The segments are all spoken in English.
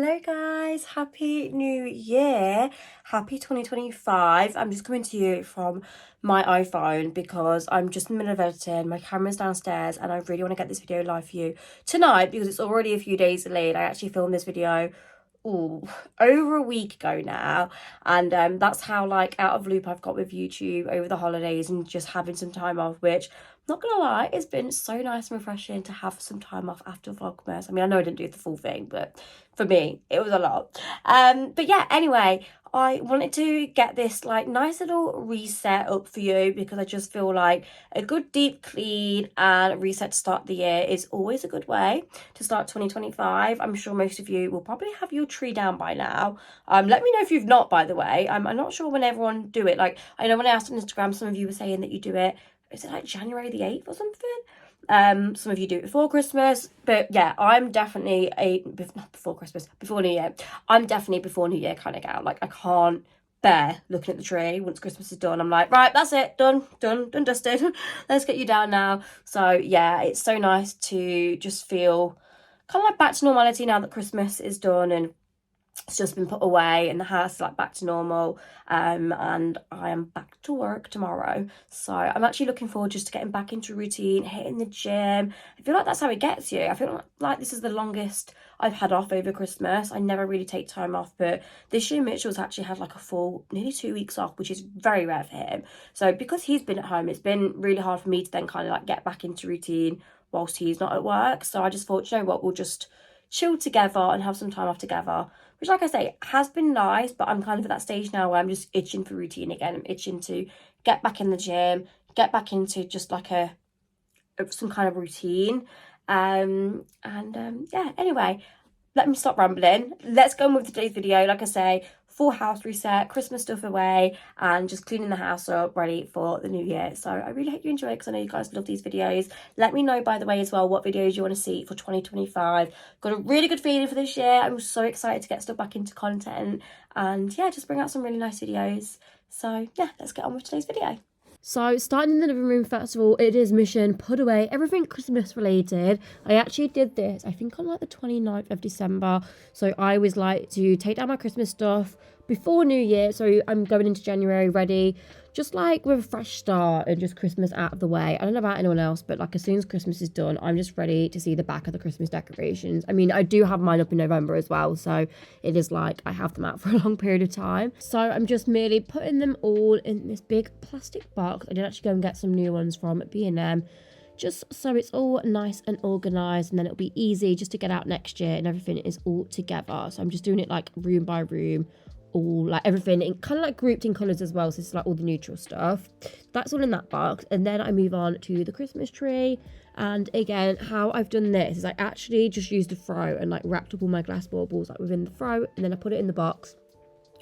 Hello guys, happy new year, happy 2025. I'm just coming to you from my iPhone because I'm just in the middle of editing, my camera's downstairs and I really want to get this video live for you tonight because it's already a few days delayed. I actually filmed this video over a week ago now, and that's how like out of loop I've got with YouTube over the holidays and just having some time off, which not gonna lie, it's been so nice and refreshing to have some time off after Vlogmas. I mean, I know I didn't do the full thing, but for me it was a lot. But yeah, anyway, I wanted to get this like nice little reset up for you because I just feel like a good deep clean and reset to start the year is always a good way to start 2025. I'm sure most of you will probably have your tree down by now. Let me know if you've not, by the way. I'm not sure when everyone do it. Like, I know when I asked on Instagram, some of you were saying that you do it, is it like January the 8th or something? Some of you do it before Christmas, but yeah, I'm definitely not before Christmas, before New Year. I'm definitely before New Year kind of gal. Like, I can't bear looking at the tree once Christmas is done. I'm like, right, that's it, done, dusted. Let's get you down now. So yeah, it's so nice to just feel kind of like back to normality now that Christmas is done and it's just been put away and the house is like back to normal. And I am back to work tomorrow, so I'm actually looking forward just to getting back into routine, hitting the gym. I feel like that's how it gets you. I feel like this is the longest I've had off over Christmas. I never really take time off, but this year Mitchell's actually had like a full nearly 2 weeks off, which is very rare for him. So because he's been at home, it's been really hard for me to then kind of like get back into routine whilst he's not at work. So I just thought, you know what, we'll just chill together and have some time off together, which, like I say, has been nice, but I'm kind of at that stage now where I'm just itching for routine again. I'm itching to get back in the gym, get back into just like some kind of routine. Yeah, anyway, let me stop rambling. Let's go on with today's video. Like I say, full house reset, Christmas stuff away, and just cleaning the house up, ready for the new year. So I really hope you enjoy it because I know you guys love these videos. Let me know, by the way, as well, what videos you want to see for 2025. Got a really good feeling for this year. I'm so excited to get stuff back into content and yeah, just bring out some really nice videos. So yeah, let's get on with today's video. So starting in the living room, first of all, it is mission put away everything Christmas related. I actually did this, I think on like the 29th of December. So I always like to take down my Christmas stuff before New Year. So I'm going into January ready, just like with a fresh start and just Christmas out of the way. I don't know about anyone else, but like as soon as Christmas is done, I'm just ready to see the back of the Christmas decorations. I mean, I do have mine up in November as well, so it is like I have them out for a long period of time. So I'm just merely putting them all in this big plastic box. I did actually go and get some new ones from B&M, just so it's all nice and organised, and then it'll be easy just to get out next year and everything is all together. So I'm just doing it like room by room, all like everything in kind of like grouped in colours as well, so it's like all the neutral stuff. That's all in that box, and then I move on to the Christmas tree. And again, how I've done this is I actually just used a throw and like wrapped up all my glass baubles like within the throw, and then I put it in the box.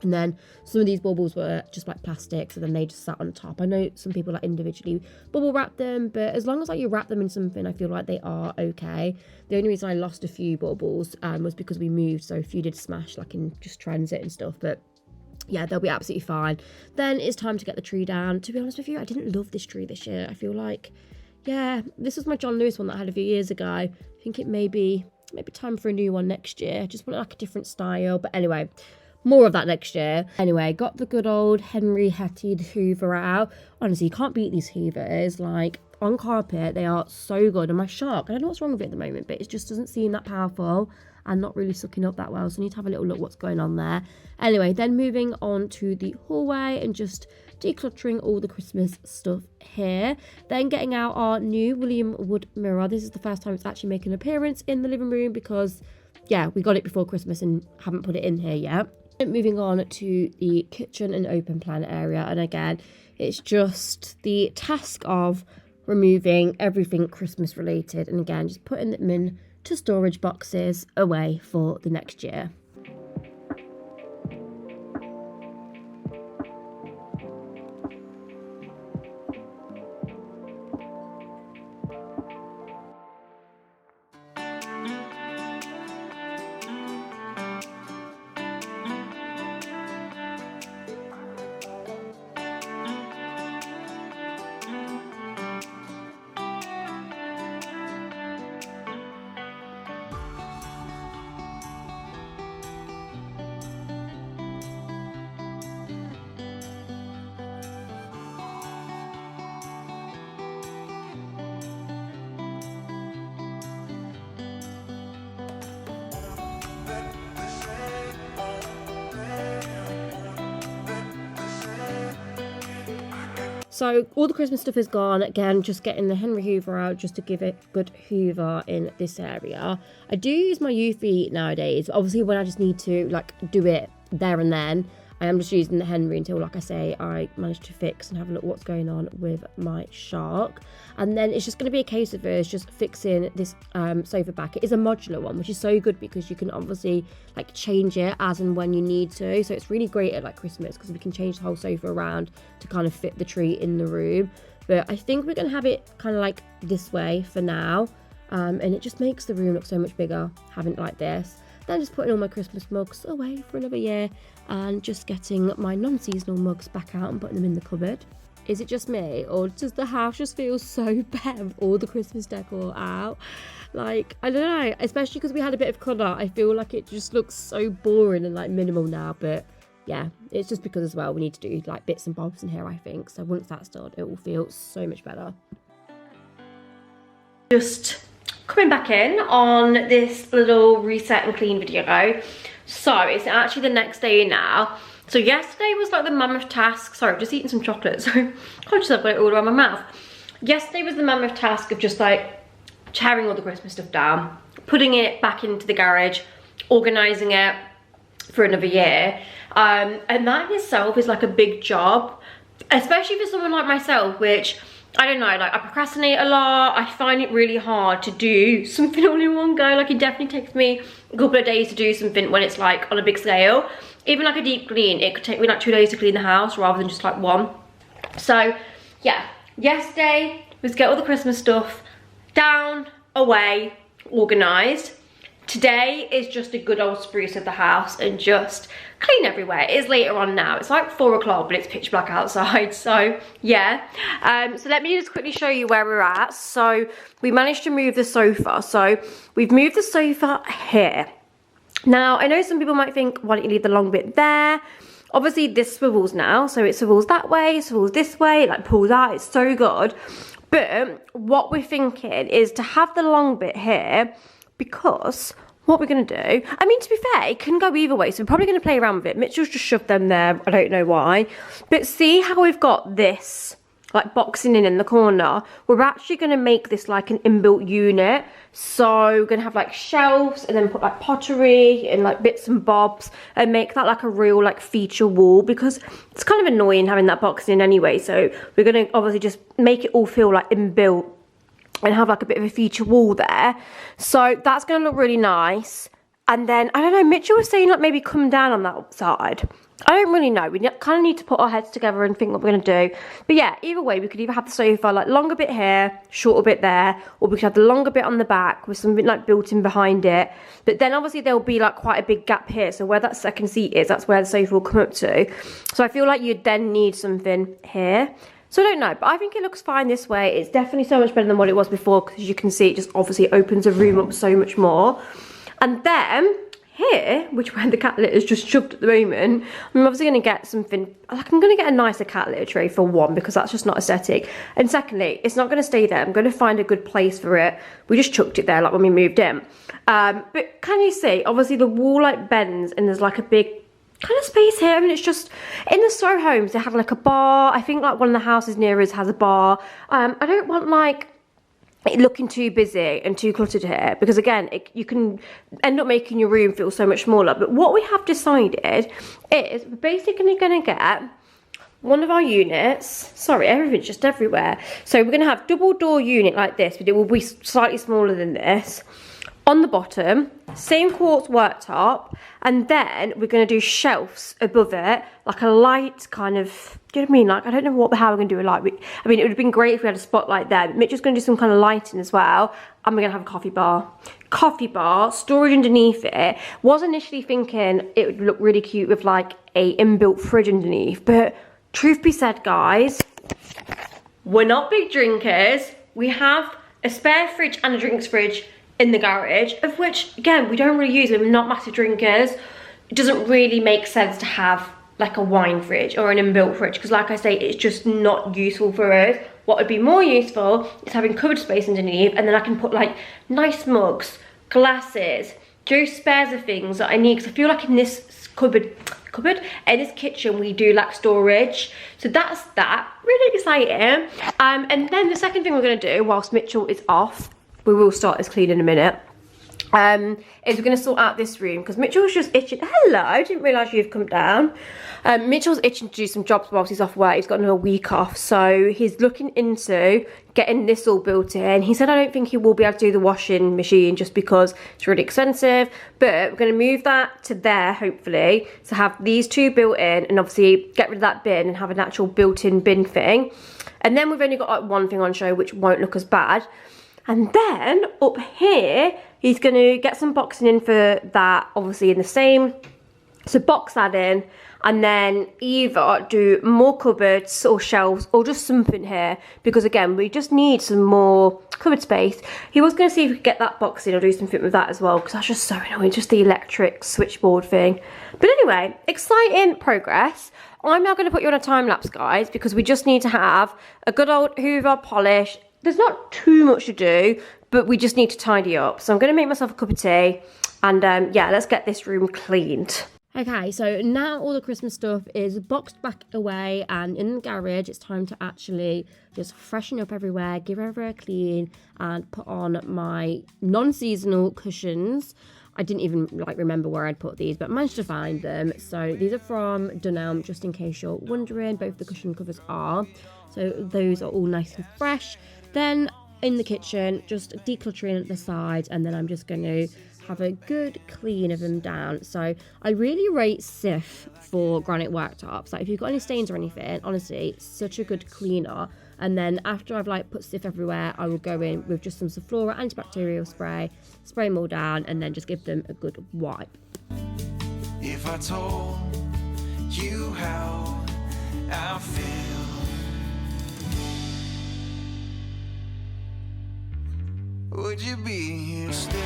And then some of these baubles were just like plastic, so then they just sat on top. I know some people like individually bubble wrap them, but as long as like you wrap them in something, I feel like they are okay. The only reason I lost a few baubles was because we moved, so a few did smash like in just transit and stuff, but yeah, they'll be absolutely fine. Then it's time to get the tree down. To be honest with you, I didn't love this tree this year. I feel like, yeah, this was my John Lewis one that I had a few years ago. I think it may be time for a new one next year. I just want like a different style, but anyway, more of that next year. Anyway, got the good old Henry Hetted Hoover out. Honestly, you can't beat these Hoovers. Like, on carpet, they are so good. And my shark, I don't know what's wrong with it at the moment, but it just doesn't seem that powerful and not really sucking up that well. So I need to have a little look what's going on there. Anyway, then moving on to the hallway and just decluttering all the Christmas stuff here. Then getting out our new William Wood mirror. This is the first time it's actually making an appearance in the living room because, yeah, we got it before Christmas and haven't put it in here yet. Moving on to the kitchen and open plan area, and again it's just the task of removing everything Christmas related, and again just putting them in to storage boxes away for the next year. so all the Christmas stuff is gone. Again, just getting the Henry Hoover out just to give it good hoover in this area. I do use my UV nowadays. Obviously, when I just need to like do it there and then, I am just using the Henry until, like I say, I manage to fix and have a look what's going on with my shark. And then it's just going to be a case of us just fixing this sofa back. It is a modular one, which is so good because you can obviously like change it as and when you need to. So it's really great at like Christmas because we can change the whole sofa around to kind of fit the tree in the room. But I think we're going to have it kind of like this way for now. And it just makes the room look so much bigger having it like this. Then just putting all my Christmas mugs away for another year and just getting my non-seasonal mugs back out and putting them in the cupboard. Is it just me, or does the house just feel so bare with all the Christmas decor out? Like, I don't know, especially because we had a bit of colour. I feel like it just looks so boring and like minimal now, but yeah, it's just because as well we need to do like bits and bobs in here, I think. So once that's done, it will feel so much better. Just coming back in on this little reset and clean video. So it's actually the next day now. So yesterday was like the mammoth task. Sorry, I've just eaten some chocolate, so I'm conscious I've got it all around my mouth. Yesterday was the mammoth task of just like tearing all the Christmas stuff down, putting it back into the garage, organising it for another year. And that in itself is like a big job, especially for someone like myself, which I don't know, like I procrastinate a lot. I find it really hard to do something all in one go. Like it definitely takes me a couple of days to do something when it's like on a big scale. Even like a deep clean, it could take me like 2 days to clean the house rather than just like one. So yeah, yesterday was get all the Christmas stuff down, away, organised. Today is just a good old spruce of the house and just clean everywhere. It is later on now. It's like 4 o'clock, but it's pitch black outside. So yeah. So let me just quickly show you where we're at. So we managed to move the sofa. So we've moved the sofa here. Now, I know some people might think, why don't you leave the long bit there? Obviously, this swivels now. So it swivels that way, swivels this way, it like pulls out. It's so good. But what we're thinking is to have the long bit here, because what we're going to do, I mean, to be fair, it can go either way. So we're probably going to play around with it. Mitchell's just shoved them there. I don't know why. But see how we've got this like boxing in the corner? We're actually going to make this like an inbuilt unit. So we're going to have like shelves and then put like pottery and like bits and bobs and make that like a real like feature wall, because it's kind of annoying having that boxing in anyway. So we're going to obviously just make it all feel like inbuilt and have like a bit of a feature wall there. So that's going to look really nice. And then, I don't know, Mitchell was saying like maybe come down on that side. I don't really know. We kind of need to put our heads together and think what we're going to do. But yeah, either way, we could either have the sofa like longer bit here, shorter bit there, or we could have the longer bit on the back with something like built in behind it. But then obviously there'll be like quite a big gap here. So where that second seat is, that's where the sofa will come up to. So I feel like you'd then need something here. So I don't know, but I think it looks fine this way. It's definitely so much better than what it was before, because you can see it just obviously opens the room up so much more. And then here, which where the cat litter is just shoved at the moment, I'm obviously going to get something, like I'm going to get a nicer cat litter tray for one, because that's just not aesthetic. And secondly, it's not going to stay there. I'm going to find a good place for it. We just chucked it there like when we moved in. But can you see, obviously the wall like bends and there's like a big kind of space here. I mean, it's just, in the Soho homes, they have like a bar. I think like one of the houses near us has a bar. I don't want like it looking too busy and too cluttered here, because again, you can end up making your room feel so much smaller. But what we have decided is we're basically going to get one of our units. Sorry, everything's just everywhere. So we're going to have double door unit like this, but it will be slightly smaller than this. On the bottom, same quartz worktop, and then we're going to do shelves above it, like a light kind of, do you know what I mean? Like, I don't know how we're going to do a light. I mean, it would have been great if we had a spotlight there, but Mitch is going to do some kind of lighting as well, and we're going to have a coffee bar. Coffee bar, storage underneath it. Was initially thinking it would look really cute with like a inbuilt fridge underneath, but truth be said, guys, we're not big drinkers. We have a spare fridge and a drinks fridge in the garage, of which again we don't really use. We're not massive drinkers. It doesn't really make sense to have like a wine fridge or an inbuilt fridge, because like I say, it's just not useful for us. What would be more useful is having cupboard space underneath, and then I can put like nice mugs, glasses, just spares of things that I need, because I feel like in this cupboard in this kitchen we do lack storage. So that's that. Really exciting. And then the second thing we're going to do whilst Mitchell is off, we will start this clean in a minute, is we're going to sort out this room, because Mitchell's just itching. Hello, I didn't realise you've come down. Mitchell's itching to do some jobs whilst he's off work. He's got another week off, so he's looking into getting this all built in. He said I don't think he will be able to do the washing machine just because it's really expensive, but we're going to move that to there, hopefully, to have these two built in, and obviously get rid of that bin and have an actual built-in bin thing. And then we've only got like one thing on show, which won't look as bad. And then up here, he's going to get some boxing in for that, obviously in the same. So box that in, and then either do more cupboards or shelves or just something here, because again, we just need some more cupboard space. He was going to see if we could get that box in or do something with that as well, because that's just so annoying, just the electric switchboard thing. But anyway, exciting progress. I'm now going to put you on a time lapse, guys, because we just need to have a good old hoover, polish. There's not too much to do, but we just need to tidy up. So I'm going to make myself a cup of tea, and yeah, let's get this room cleaned. Okay, so now all the Christmas stuff is boxed back away and in the garage. It's time to actually just freshen up everywhere, give everywhere a clean, and put on my non-seasonal cushions. I didn't even remember where I'd put these, but managed to find them. So these are from Dunelm, just in case you're wondering. Both the cushion covers are. So those are all nice and fresh. Then in the kitchen, just decluttering at the side, and then I'm just going to have a good clean of them down. So I really rate Sif for granite worktops. Like if you've got any stains or anything, honestly, such a good cleaner. And then after I've put Sif everywhere, I will go in with just some Saflora antibacterial spray them all down, and then just give them a good wipe. If I told you how I feel, would you be here still?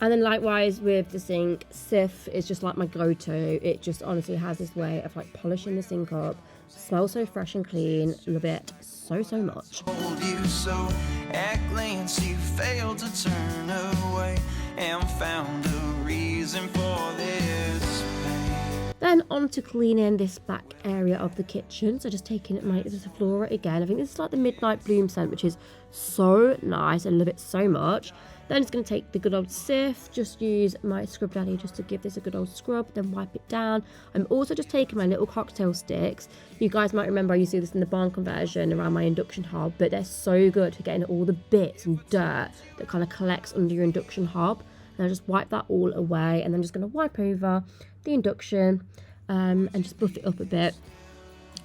And then likewise with the sink, Sif is just like my go-to. It just honestly has this way of polishing the sink up. Smells so fresh and clean. Love it so, so much. You so at glance you failed to turn away and found a reason for this pain. Then on to cleaning this back area of the kitchen. So just taking my Saflora again. I think this is like the Midnight Bloom scent, which is so nice. I love it so much. Then it's going to take the good old Sif, just use my Scrub Daddy just to give this a good old scrub, then wipe it down. I'm also just taking my little cocktail sticks. You guys might remember I used to do this in the barn conversion around my induction hob, but they're so good for getting all the bits and dirt that kind of collects under your induction hob. And I just wipe that all away, and then I'm just going to wipe over the induction and just buff it up a bit.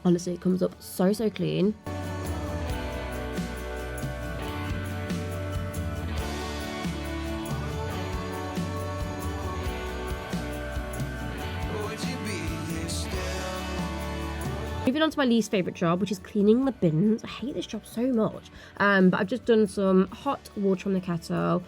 Honestly, it comes up so, so clean. Moving on to my least favourite job, which is cleaning the bins. I hate this job so much. But I've just done some hot water from the kettle,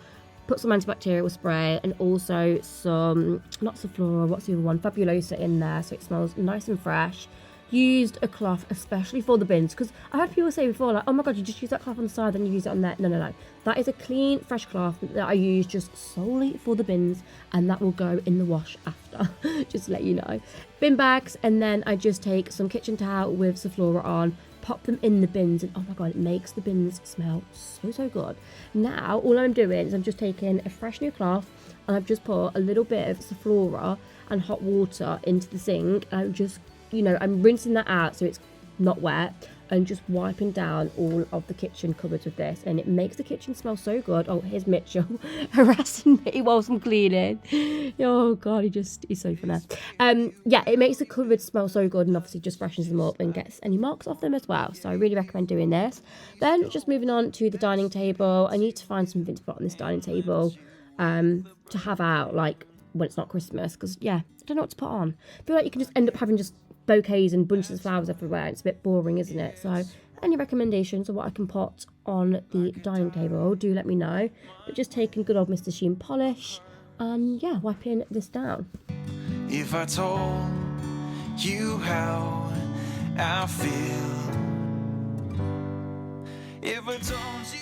put some antibacterial spray, and also some, not Saflora, what's the other one? Fabulosa in there, so it smells nice and fresh. Used a cloth especially for the bins, because I've had people say before, oh my god, you just use that cloth on the side, then you use it on there. No. That is a clean, fresh cloth that I use just solely for the bins, and that will go in the wash after, just to let you know. Bin bags, and then I just take some kitchen towel with Saflora on, pop them in the bins, and oh my god, it makes the bins smell so, so good. Now, all I'm doing is I'm just taking a fresh new cloth, and I've just put a little bit of Saflora and hot water into the sink, and I'm just, I'm rinsing that out so it's not wet, and just wiping down all of the kitchen cupboards with this, and it makes the kitchen smell so good. Oh, here's Mitchell harassing me whilst I'm cleaning. Oh god, he's so funny. Yeah, it makes the cupboards smell so good, and obviously just freshens them up and gets any marks off them as well. So I really recommend doing this. Then just moving on to the dining table. I need to find something to put on this dining table to have out when it's not Christmas, because yeah, I don't know what to put on. I feel like you can just end up having just bouquets and bunches of flowers everywhere. It's a bit boring, isn't it? So any recommendations of what I can put on the dining table, do let me know. But just taking good old Mr. Sheen polish and yeah, wiping this down. If I told you how I feel. If I told you.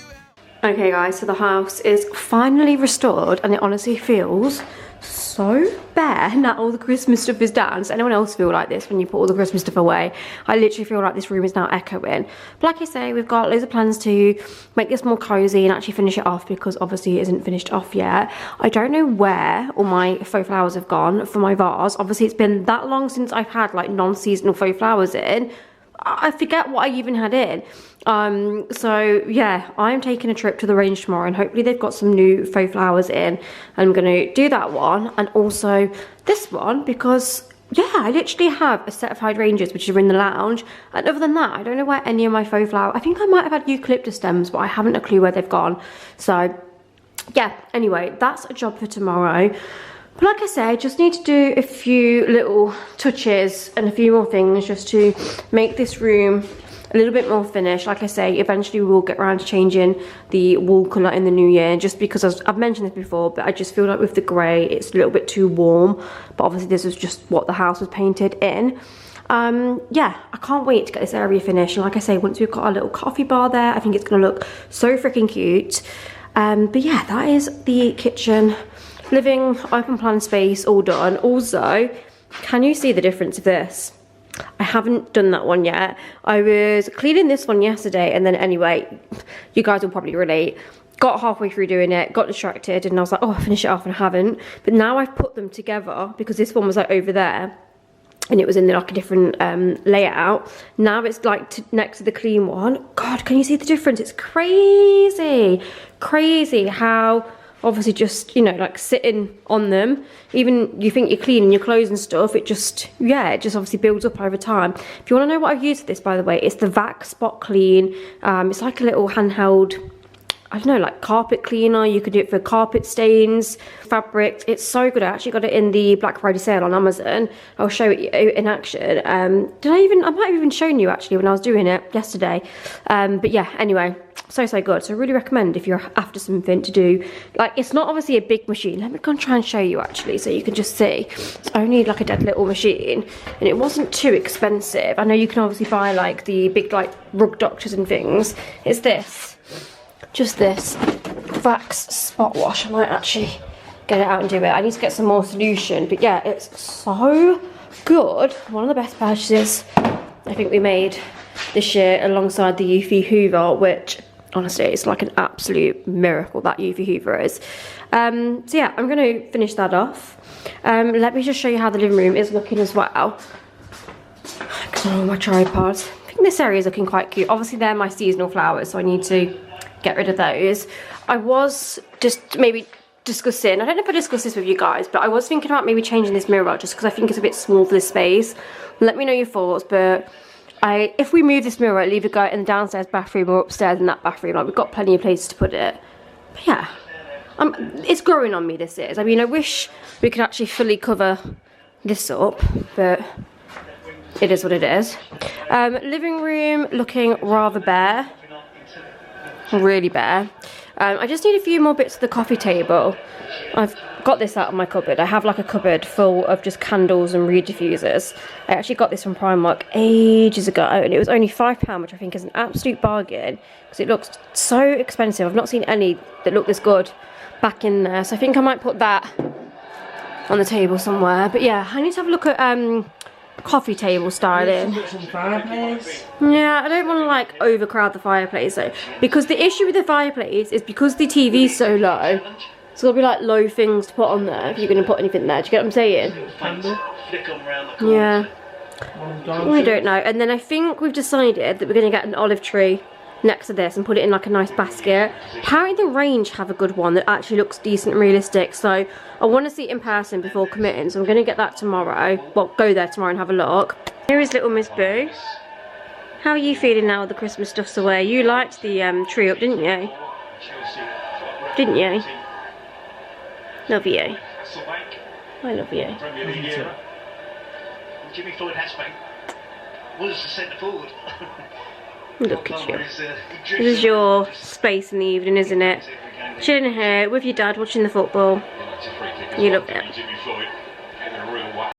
Okay guys, so the house is finally restored and it honestly feels so bare now all the Christmas stuff is down. Does anyone else feel like this when you put all the Christmas stuff away? I literally feel like this room is now echoing. But like I say, we've got loads of plans to make this more cozy and actually finish it off, because obviously it isn't finished off yet. I don't know where all my faux flowers have gone for my vase. Obviously it's been that long since I've had like non-seasonal faux flowers in. I forget what I even had in. So yeah, I'm taking a trip to the range tomorrow and hopefully they've got some new faux flowers in. I'm gonna do that one and also this one, because yeah, I literally have a set of hydrangeas which are in the lounge, and other than that I don't know where any of my faux flowers. I think I might have had eucalyptus stems, but I haven't a clue where they've gone. So yeah, anyway, that's a job for tomorrow. But like I say, I just need to do a few little touches and a few more things just to make this room a little bit more finished. Like I say, eventually we will get around to changing the wall colour in the new year, just because I've mentioned this before, but I just feel like with the grey it's a little bit too warm. But obviously this was just what the house was painted in. Yeah, I can't wait to get this area finished. And like I say, once we've got our little coffee bar there, I think it's going to look so freaking cute. But yeah, that is the kitchen. Living open plan space all done. Also, can you see the difference of this? I haven't done that one yet. I was cleaning this one yesterday, and then anyway, you guys will probably relate. Got halfway through doing it, got distracted, and I was like, oh, I'll finish it off, and I haven't. But now I've put them together because this one was like over there and it was in like a different layout. Now it's like next to the clean one. God, can you see the difference? It's crazy. Crazy how obviously just, you know, like sitting on them, even you think you're cleaning your clothes and stuff, it just, yeah, it just obviously builds up over time. If you want to know what I've used for this, by the way, it's the VAC Spot Clean. It's like a little handheld, I don't know, like carpet cleaner. You could do it for carpet stains, fabrics. It's so good. I actually got it in the Black Friday sale on Amazon. I'll show it you in action. I might have even shown you actually when I was doing it yesterday. But yeah, anyway, so good. So I really recommend if you're after something to do. Like, it's not obviously a big machine. Let me go and try and show you actually, so you can just see. It's only like a dead little machine, and it wasn't too expensive. I know you can obviously buy like the big like rug doctors and things. It's this. Just this Vax Spot Wash. I might actually get it out and do it. I need to get some more solution, but yeah, it's so good. One of the best purchases I think we made this year, alongside the Eufy Hoover, which honestly it's like an absolute miracle, that Eufy Hoover is. So yeah, I'm going to finish that off. Let me just show you how the living room is looking as well. On my tripod. I think this area is looking quite cute. Obviously they're my seasonal flowers, so I need to get rid of those. I was just maybe discussing, I don't know if I discussed this with you guys, but I was thinking about maybe changing this mirror just because I think it's a bit small for this space. Let me know your thoughts, but if we move this mirror, I'll either go in the downstairs bathroom or upstairs in that bathroom. Like, we've got plenty of places to put it. But yeah, it's growing on me, this is. I mean, I wish we could actually fully cover this up, but it is what it is. Living room looking rather bare. Really bare. I just need a few more bits of the coffee table. I've got this out of my cupboard. I have like a cupboard full of just candles and reed diffusers. I actually got this from Primark ages ago, and it was only £5, which I think is an absolute bargain because it looks so expensive. I've not seen any that look this good back in there, so I think I might put that on the table somewhere. But yeah, I need to have a look at coffee table styling. Yeah, I don't want to like overcrowd the fireplace though, because the issue with the fireplace is because the TV's so low, so there'll be like low things to put on there if you're going to put anything there. Do you get what I'm saying? Yeah. I don't know. And then I think we've decided that we're going to get an olive tree next to this and put it in like a nice basket. Apparently the range have a good one that actually looks decent and realistic, so I want to see it in person before committing, so I'm going to get that tomorrow. Well, go there tomorrow and have a look. Here is little Miss Boo. How are you feeling now the Christmas stuff's away? You liked the tree up, didn't you? Didn't you? Love you. I love you. Jimmy Floyd Hatchback was the centre forward. Look at you. This is your space in the evening, isn't it? Chilling here with your dad, watching the football. You love it.